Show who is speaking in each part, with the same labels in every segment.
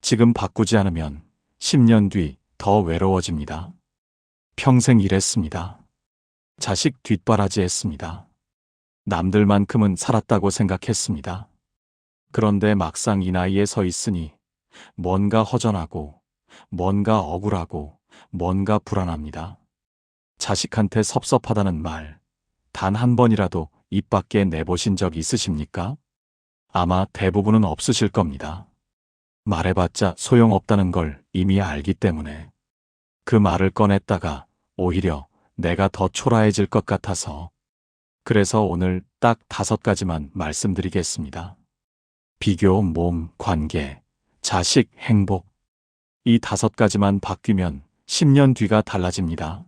Speaker 1: 지금 바꾸지 않으면 10년 뒤 더 외로워집니다. 평생 일했습니다. 자식 뒷바라지 했습니다. 남들만큼은 살았다고 생각했습니다. 그런데 막상 이 나이에 서 있으니 뭔가 허전하고, 뭔가 억울하고, 뭔가 불안합니다. 자식한테 섭섭하다는 말, 단 한 번이라도 입 밖에 내보신 적 있으십니까? 아마 대부분은 없으실 겁니다. 말해봤자 소용없다는 걸 이미 알기 때문에. 그 말을 꺼냈다가 오히려 내가 더 초라해질 것 같아서. 그래서 오늘 딱 5가지만 말씀드리겠습니다. 비교, 몸, 관계, 자식, 행복. 이 5가지만 바뀌면 10년 뒤가 달라집니다.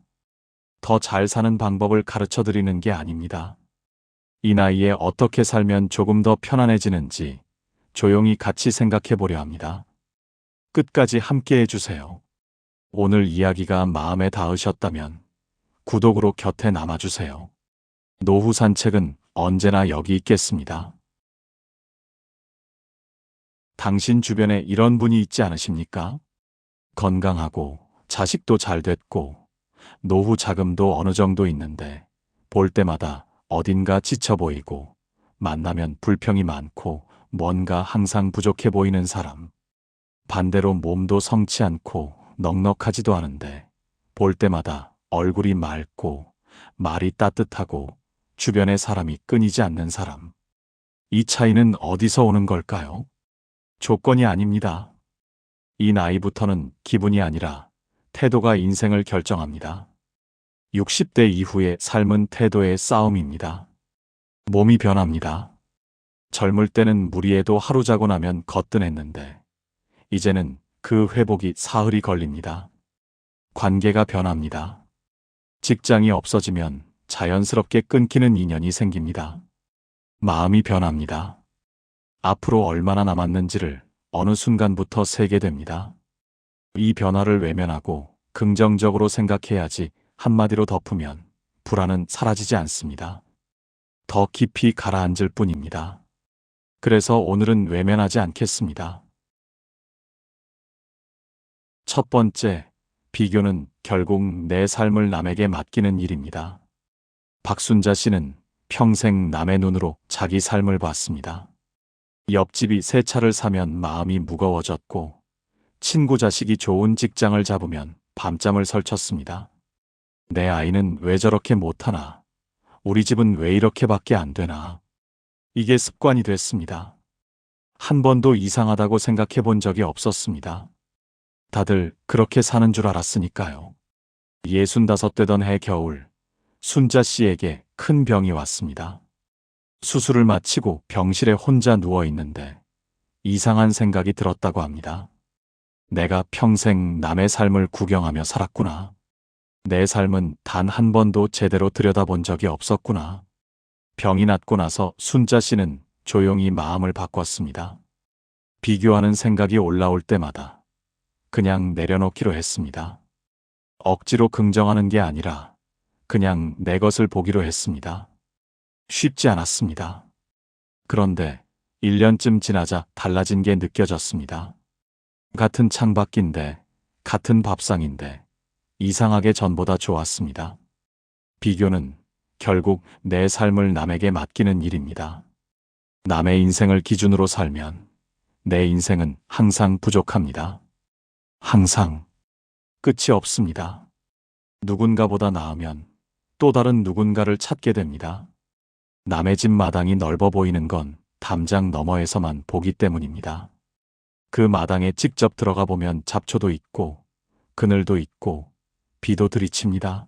Speaker 1: 더 잘 사는 방법을 가르쳐 드리는 게 아닙니다. 이 나이에 어떻게 살면 조금 더 편안해지는지 조용히 같이 생각해 보려 합니다. 끝까지 함께 해주세요. 오늘 이야기가 마음에 닿으셨다면 구독으로 곁에 남아주세요. 노후 산책은 언제나 여기 있겠습니다. 당신 주변에 이런 분이 있지 않으십니까? 건강하고 자식도 잘 됐고 노후 자금도 어느 정도 있는데 볼 때마다 어딘가 지쳐 보이고 만나면 불평이 많고 뭔가 항상 부족해 보이는 사람. 반대로 몸도 성치 않고 넉넉하지도 않은데 볼 때마다 얼굴이 맑고 말이 따뜻하고 주변에 사람이 끊이지 않는 사람. 이 차이는 어디서 오는 걸까요? 조건이 아닙니다. 이 나이부터는 기분이 아니라 태도가 인생을 결정합니다. 60대 이후의 삶은 태도의 싸움입니다. 몸이 변합니다. 젊을 때는 무리해도 하루 자고 나면 거뜬했는데 이제는 그 회복이 사흘이 걸립니다. 관계가 변합니다. 직장이 없어지면 자연스럽게 끊기는 인연이 생깁니다. 마음이 변합니다. 앞으로 얼마나 남았는지를 어느 순간부터 세게 됩니다. 이 변화를 외면하고 긍정적으로 생각해야지 한마디로 덮으면 불안은 사라지지 않습니다. 더 깊이 가라앉을 뿐입니다. 그래서 오늘은 외면하지 않겠습니다. 첫 번째, 비교는 결국 내 삶을 남에게 맡기는 일입니다. 박순자 씨는 평생 남의 눈으로 자기 삶을 봤습니다. 옆집이 새 차를 사면 마음이 무거워졌고 친구 자식이 좋은 직장을 잡으면 밤잠을 설쳤습니다. 내 아이는 왜 저렇게 못하나? 우리 집은 왜 이렇게밖에 안 되나? 이게 습관이 됐습니다. 한 번도 이상하다고 생각해 본 적이 없었습니다. 다들 그렇게 사는 줄 알았으니까요. 65되던 해 겨울, 순자 씨에게 큰 병이 왔습니다. 수술을 마치고 병실에 혼자 누워 있는데 이상한 생각이 들었다고 합니다. 내가 평생 남의 삶을 구경하며 살았구나. 내 삶은 단 한 번도 제대로 들여다본 적이 없었구나. 병이 낫고 나서 순자 씨는 조용히 마음을 바꿨습니다. 비교하는 생각이 올라올 때마다 그냥 내려놓기로 했습니다. 억지로 긍정하는 게 아니라 그냥 내 것을 보기로 했습니다. 쉽지 않았습니다. 그런데 1년쯤 지나자 달라진 게 느껴졌습니다. 같은 창밖인데, 같은 밥상인데 이상하게 전보다 좋았습니다. 비교는 결국 내 삶을 남에게 맡기는 일입니다. 남의 인생을 기준으로 살면 내 인생은 항상 부족합니다. 항상 끝이 없습니다. 누군가보다 나으면 또 다른 누군가를 찾게 됩니다. 남의 집 마당이 넓어 보이는 건 담장 너머에서만 보기 때문입니다. 그 마당에 직접 들어가 보면 잡초도 있고 그늘도 있고 비도 들이칩니다.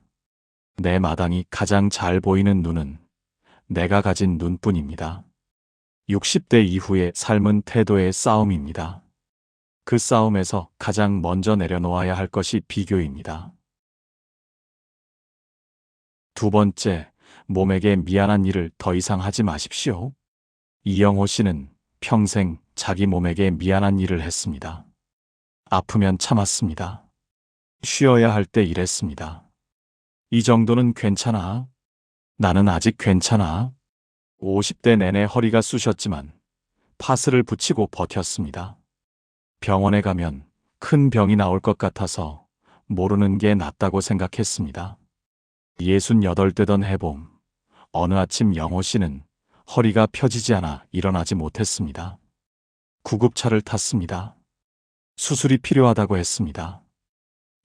Speaker 1: 내 마당이 가장 잘 보이는 눈은 내가 가진 눈뿐입니다. 60대 이후의 삶은 태도의 싸움입니다. 그 싸움에서 가장 먼저 내려놓아야 할 것이 비교입니다. 두 번째, 몸에게 미안한 일을 더 이상 하지 마십시오. 이영호 씨는 평생 자기 몸에게 미안한 일을 했습니다. 아프면 참았습니다. 쉬어야 할 때 일했습니다. 이 정도는 괜찮아. 나는 아직 괜찮아. 50대 내내 허리가 쑤셨지만 파스를 붙이고 버텼습니다. 병원에 가면 큰 병이 나올 것 같아서 모르는 게 낫다고 생각했습니다. 68되던 해봄, 어느 아침 영호 씨는 허리가 펴지지 않아 일어나지 못했습니다. 구급차를 탔습니다. 수술이 필요하다고 했습니다.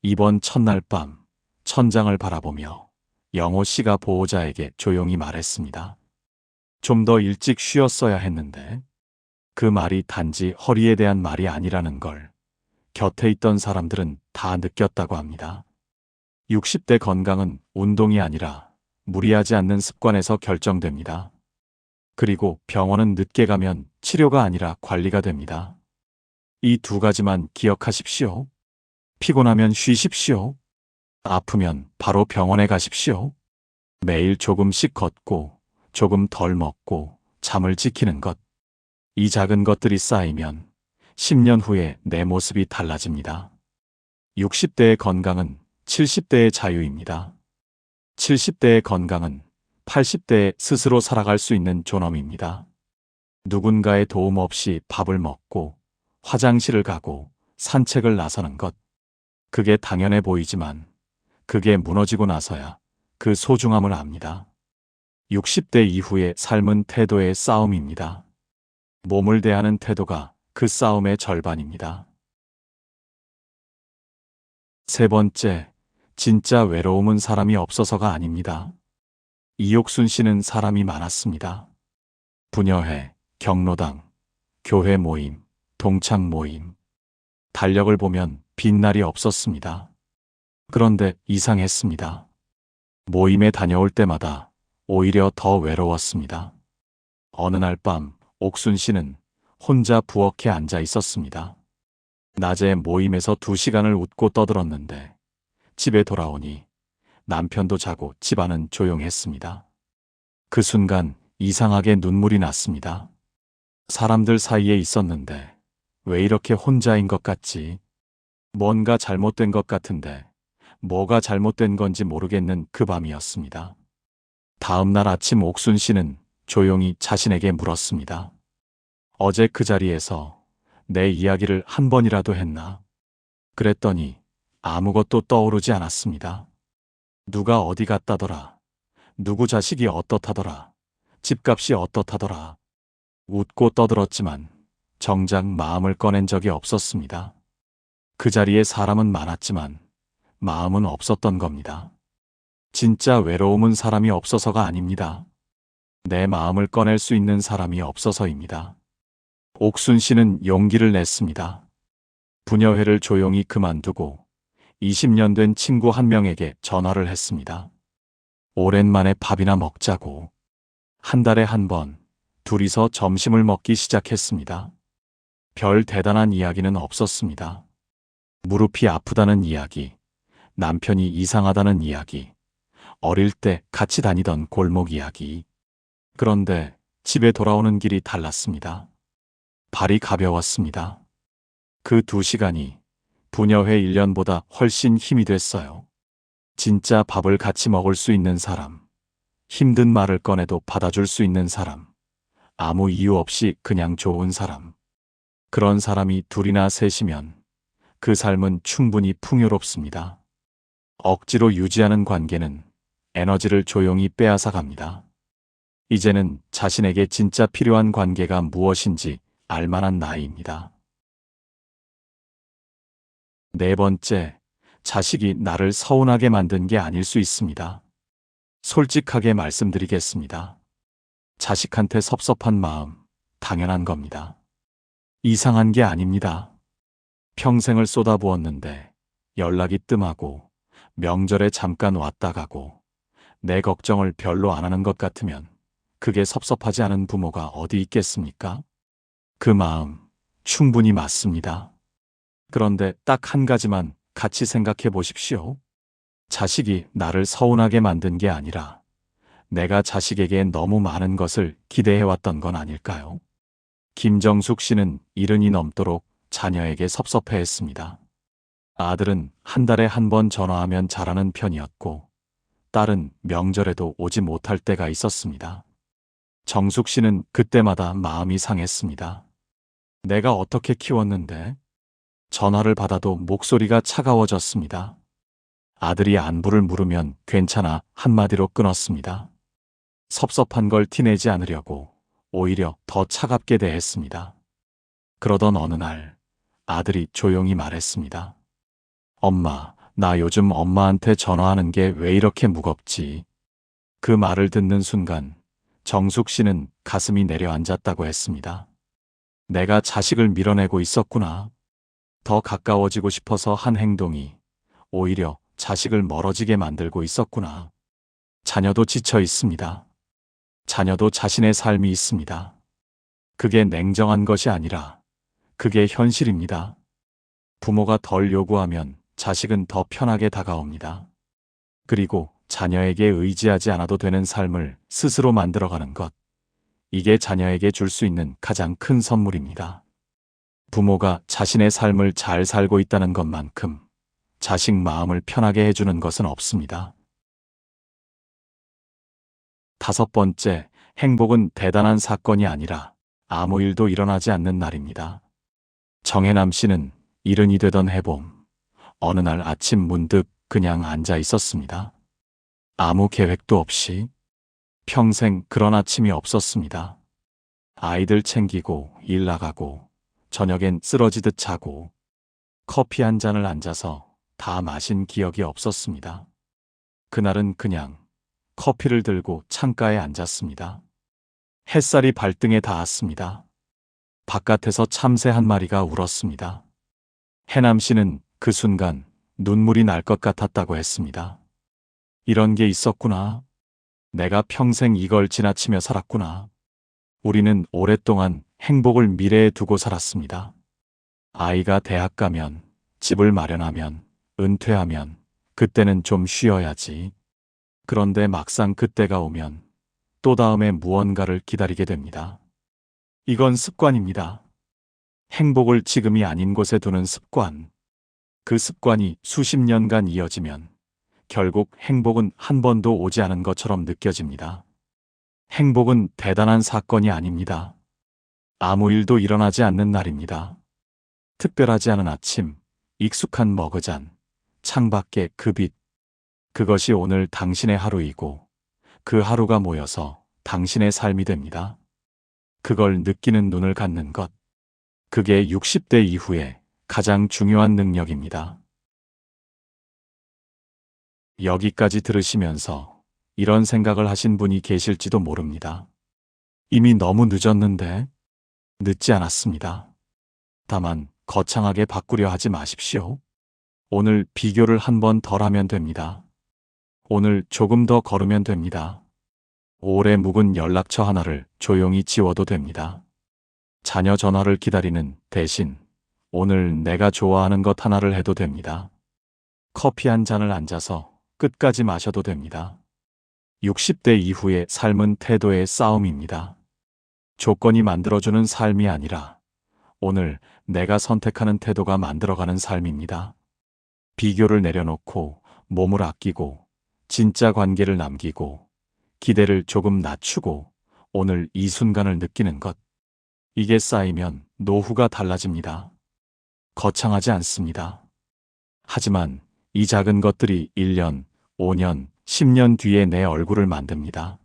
Speaker 1: 입원 첫날 밤, 천장을 바라보며 영호 씨가 보호자에게 조용히 말했습니다. 좀 더 일찍 쉬었어야 했는데. 그 말이 단지 허리에 대한 말이 아니라는 걸 곁에 있던 사람들은 다 느꼈다고 합니다. 60대 건강은 운동이 아니라 무리하지 않는 습관에서 결정됩니다. 그리고 병원은 늦게 가면 치료가 아니라 관리가 됩니다. 이 두 가지만 기억하십시오. 피곤하면 쉬십시오. 아프면 바로 병원에 가십시오. 매일 조금씩 걷고 조금 덜 먹고 잠을 지키는 것. 이 작은 것들이 쌓이면 10년 후에 내 모습이 달라집니다. 60대의 건강은 70대의 자유입니다. 70대의 건강은 80대에 스스로 살아갈 수 있는 존엄입니다. 누군가의 도움 없이 밥을 먹고 화장실을 가고 산책을 나서는 것. 그게 당연해 보이지만 그게 무너지고 나서야 그 소중함을 압니다. 60대 이후의 삶은 태도의 싸움입니다. 몸을 대하는 태도가 그 싸움의 절반입니다. 세 번째, 진짜 외로움은 사람이 없어서가 아닙니다. 이옥순 씨는 사람이 많았습니다. 부녀회, 경로당, 교회 모임, 동창 모임. 달력을 보면 빈날이 없었습니다. 그런데 이상했습니다. 모임에 다녀올 때마다 오히려 더 외로웠습니다. 어느 날 밤 옥순 씨는 혼자 부엌에 앉아 있었습니다. 낮에 모임에서 2시간을 웃고 떠들었는데 집에 돌아오니 남편도 자고 집안은 조용했습니다. 그 순간 이상하게 눈물이 났습니다. 사람들 사이에 있었는데 왜 이렇게 혼자인 것 같지? 뭔가 잘못된 것 같은데 뭐가 잘못된 건지 모르겠는 그 밤이었습니다. 다음 날 아침 옥순 씨는 조용히 자신에게 물었습니다. 어제 그 자리에서 내 이야기를 한 번이라도 했나? 그랬더니 아무것도 떠오르지 않았습니다. 누가 어디 갔다더라. 누구 자식이 어떻다더라. 집값이 어떻다더라. 웃고 떠들었지만 정작 마음을 꺼낸 적이 없었습니다. 그 자리에 사람은 많았지만 마음은 없었던 겁니다. 진짜 외로움은 사람이 없어서가 아닙니다. 내 마음을 꺼낼 수 있는 사람이 없어서입니다. 옥순 씨는 용기를 냈습니다. 부녀회를 조용히 그만두고 20년 된 친구 한 명에게 전화를 했습니다. 오랜만에 밥이나 먹자고. 한 달에 한 번 둘이서 점심을 먹기 시작했습니다. 별 대단한 이야기는 없었습니다. 무릎이 아프다는 이야기, 남편이 이상하다는 이야기, 어릴 때 같이 다니던 골목 이야기. 그런데 집에 돌아오는 길이 달랐습니다. 발이 가벼웠습니다. 그 2시간이 부녀회 1년보다 훨씬 힘이 됐어요. 진짜 밥을 같이 먹을 수 있는 사람, 힘든 말을 꺼내도 받아줄 수 있는 사람, 아무 이유 없이 그냥 좋은 사람. 그런 사람이 둘이나 셋이면 그 삶은 충분히 풍요롭습니다. 억지로 유지하는 관계는 에너지를 조용히 빼앗아 갑니다. 이제는 자신에게 진짜 필요한 관계가 무엇인지 알만한 나이입니다. 네 번째, 자식이 나를 서운하게 만든 게 아닐 수 있습니다. 솔직하게 말씀드리겠습니다. 자식한테 섭섭한 마음, 당연한 겁니다. 이상한 게 아닙니다. 평생을 쏟아부었는데 연락이 뜸하고 명절에 잠깐 왔다 가고 내 걱정을 별로 안 하는 것 같으면 그게 섭섭하지 않은 부모가 어디 있겠습니까? 그 마음 충분히 맞습니다. 그런데 딱 한 가지만 같이 생각해 보십시오. 자식이 나를 서운하게 만든 게 아니라 내가 자식에게 너무 많은 것을 기대해왔던 건 아닐까요? 김정숙 씨는 70이 넘도록 자녀에게 섭섭해했습니다. 아들은 한 달에 한 번 전화하면 잘하는 편이었고 딸은 명절에도 오지 못할 때가 있었습니다. 정숙 씨는 그때마다 마음이 상했습니다. 내가 어떻게 키웠는데? 전화를 받아도 목소리가 차가워졌습니다. 아들이 안부를 물으면 괜찮아 한마디로 끊었습니다. 섭섭한 걸 티내지 않으려고 오히려 더 차갑게 대했습니다. 그러던 어느 날 아들이 조용히 말했습니다. 엄마, 나 요즘 엄마한테 전화하는 게 왜 이렇게 무겁지? 그 말을 듣는 순간 정숙 씨는 가슴이 내려앉았다고 했습니다. 내가 자식을 밀어내고 있었구나. 더 가까워지고 싶어서 한 행동이 오히려 자식을 멀어지게 만들고 있었구나. 자녀도 지쳐 있습니다. 자녀도 자신의 삶이 있습니다. 그게 냉정한 것이 아니라 그게 현실입니다. 부모가 덜 요구하면 자식은 더 편하게 다가옵니다. 그리고 자녀에게 의지하지 않아도 되는 삶을 스스로 만들어가는 것. 이게 자녀에게 줄 수 있는 가장 큰 선물입니다. 부모가 자신의 삶을 잘 살고 있다는 것만큼 자식 마음을 편하게 해주는 것은 없습니다. 5번째, 행복은 대단한 사건이 아니라 아무 일도 일어나지 않는 날입니다. 정혜남 씨는 70이 되던 해봄, 어느 날 아침 문득 그냥 앉아 있었습니다. 아무 계획도 없이. 평생 그런 아침이 없었습니다. 아이들 챙기고 일 나가고 저녁엔 쓰러지듯 자고 커피 한 잔을 앉아서 다 마신 기억이 없었습니다. 그날은 그냥 커피를 들고 창가에 앉았습니다. 햇살이 발등에 닿았습니다. 바깥에서 참새 한 마리가 울었습니다. 해남 씨는 그 순간 눈물이 날 것 같았다고 했습니다. 이런 게 있었구나. 내가 평생 이걸 지나치며 살았구나. 우리는 오랫동안 행복을 미래에 두고 살았습니다. 아이가 대학 가면, 집을 마련하면, 은퇴하면, 그때는 좀 쉬어야지. 그런데 막상 그때가 오면 또 다음에 무언가를 기다리게 됩니다. 이건 습관입니다. 행복을 지금이 아닌 곳에 두는 습관. 그 습관이 수십 년간 이어지면 결국 행복은 한 번도 오지 않은 것처럼 느껴집니다. 행복은 대단한 사건이 아닙니다. 아무 일도 일어나지 않는 날입니다. 특별하지 않은 아침, 익숙한 머그잔, 창밖의 그 빛. 그것이 오늘 당신의 하루이고 그 하루가 모여서 당신의 삶이 됩니다. 그걸 느끼는 눈을 갖는 것. 그게 60대 이후에 가장 중요한 능력입니다. 여기까지 들으시면서 이런 생각을 하신 분이 계실지도 모릅니다. 이미 너무 늦었는데? 늦지 않았습니다. 다만 거창하게 바꾸려 하지 마십시오. 오늘 비교를 한 번 덜 하면 됩니다. 오늘 조금 더 걸으면 됩니다. 오래 묵은 연락처 하나를 조용히 지워도 됩니다. 자녀 전화를 기다리는 대신 오늘 내가 좋아하는 것 하나를 해도 됩니다. 커피 한 잔을 앉아서 끝까지 마셔도 됩니다. 60대 이후의 삶은 태도의 싸움입니다. 조건이 만들어주는 삶이 아니라 오늘 내가 선택하는 태도가 만들어가는 삶입니다. 비교를 내려놓고 몸을 아끼고 진짜 관계를 남기고 기대를 조금 낮추고 오늘 이 순간을 느끼는 것. 이게 쌓이면 노후가 달라집니다. 거창하지 않습니다. 하지만 이 작은 것들이 1년, 5년, 10년 뒤에 내 얼굴을 만듭니다.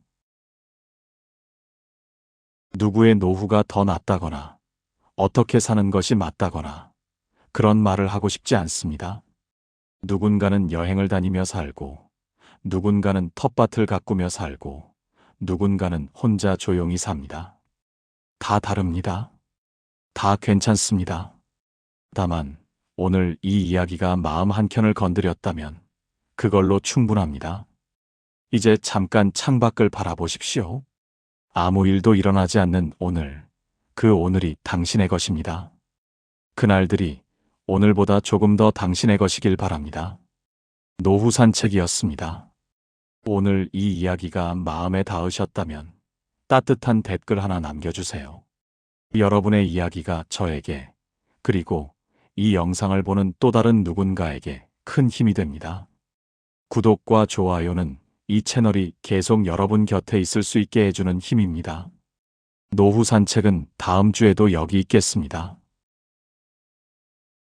Speaker 1: 누구의 노후가 더 낫다거나 어떻게 사는 것이 맞다거나 그런 말을 하고 싶지 않습니다. 누군가는 여행을 다니며 살고 누군가는 텃밭을 가꾸며 살고 누군가는 혼자 조용히 삽니다. 다 다릅니다. 다 괜찮습니다. 다만 오늘 이 이야기가 마음 한켠을 건드렸다면 그걸로 충분합니다. 이제 잠깐 창밖을 바라보십시오. 아무 일도 일어나지 않는 오늘, 그 오늘이 당신의 것입니다. 그날들이 오늘보다 조금 더 당신의 것이길 바랍니다. 노후 산책이었습니다. 오늘 이 이야기가 마음에 닿으셨다면 따뜻한 댓글 하나 남겨주세요. 여러분의 이야기가 저에게 그리고 이 영상을 보는 또 다른 누군가에게 큰 힘이 됩니다. 구독과 좋아요는 이 채널이 계속 여러분 곁에 있을 수 있게 해주는 힘입니다. 노후 산책은 다음 주에도 여기 있겠습니다.